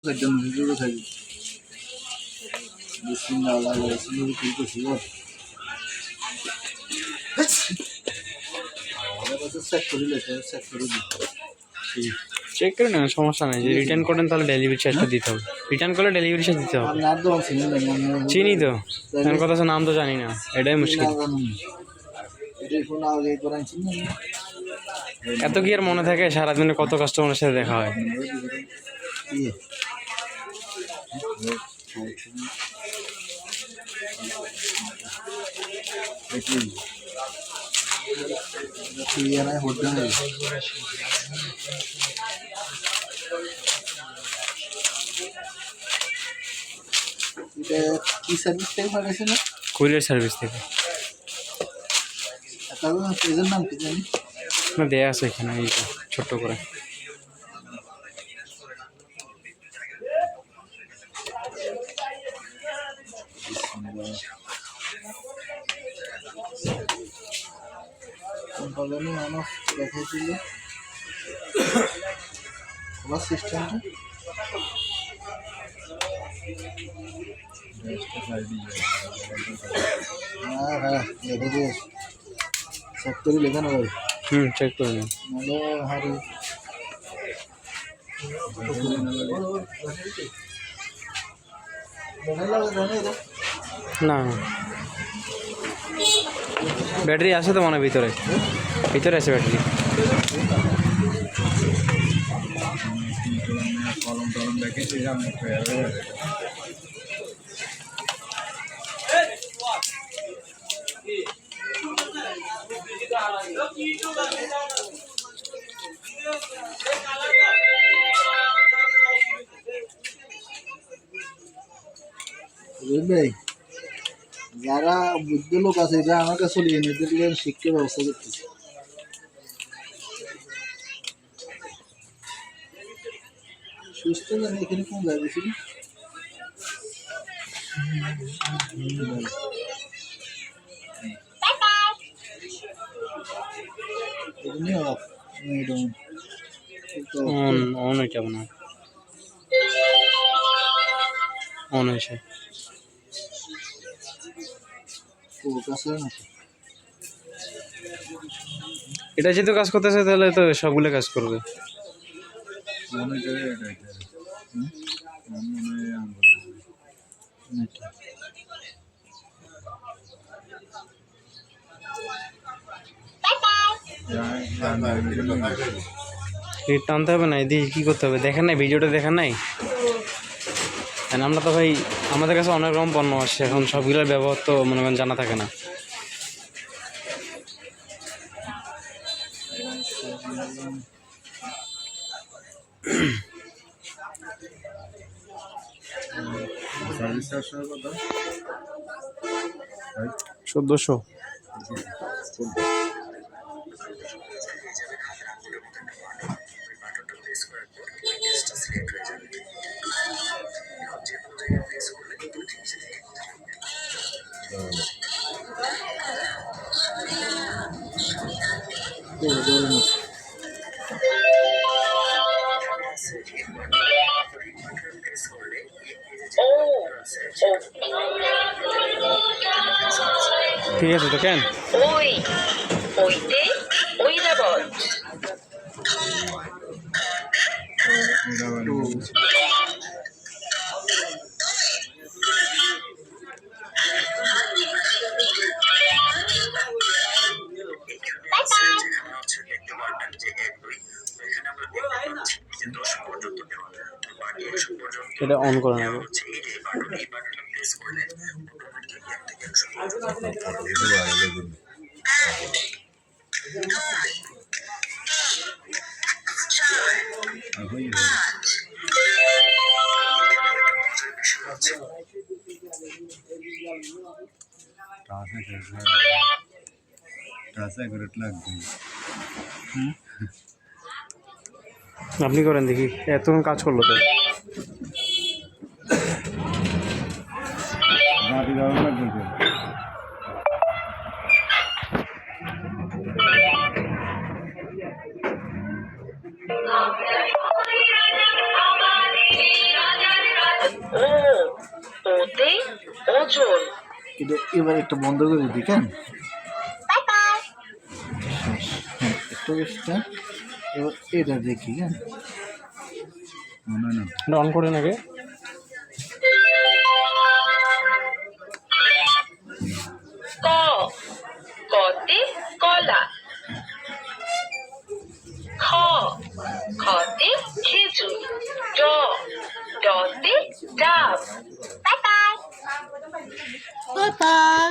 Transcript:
Check করে নেন, সমস্যা নেই। যদি রিটার্ন করেন তাহলে ডেলিভারি চার্জটা দিতে হবে। রিটার্ন করলে ডেলিভারি চার্জ দিতে হবে। চিনি তো, এখন কথা হচ্ছে নাম তো জানি না, এটাই মুশকিল। এত কি আর মনে থাকে? সারাদিনে কত কাস্টমারের সাথে দেখা হয়। কি সার্ভিস থেকে পাঠাইছে না? কুরিয়ার সার্ভিস থেকে। পেজের নাম কি জানি না, দেয়া আছে এখানে, এইটা ছোট্ট করে। কলোনি মানুষ দেখাইছিল আমার সিস্টেমটা। হ্যাঁ হ্যাঁ দেখে চেক করে লেখা না ভাই। চেক করে নিন। নাহলে হারি না, ব্যাটারি আছে তো মনে হয় ভিতরে, ভিতরে আছে ব্যাটারি। কলম টলম দেখেছি ভাই। যারা বুদ্ধ লোক আছে এটা আমার কাছে চলিয়ে নিতে শিক্ষার ব্যবস্থা করতেছে। সুস্থ জানি এখানে কোন জায়গা ছিল অন হইতে হবে না, অন হয়েছে। এটা যেহেতু কাজ করতেছে তাহলে তো সবগুলো কাজ করবে। টানতে হবে না, এদিকে কী করতে হবে দেখেন নাই? ভিডিওটা দেখেন নাই? আমরা তো ভাই, আমাদের কাছে অনেক রকম পণ্য আসছে, এখন সবগুলোর ব্যবহার তো মনে করেন জানা থাকে না। চোদ্দশো। ঠিক আছে তো কেন ওই ওইতে ওই যাবত এটা অন করে নেবো। আপনি করেন দেখি, এতক্ষণ কাজ করলো তো। ওজন। কিন্তু এবার একটা বন্ধ করে দিই কেন বাই বাই। শেষ। হ্যাঁ একটু বেশিটা এবার এটা দেখি কেন মনে হয় না এটা অন করে নাকি ক, কতে কলা। খ, খতে খেজুর। ড, ডতে ডাব। Bye bye. Bye bye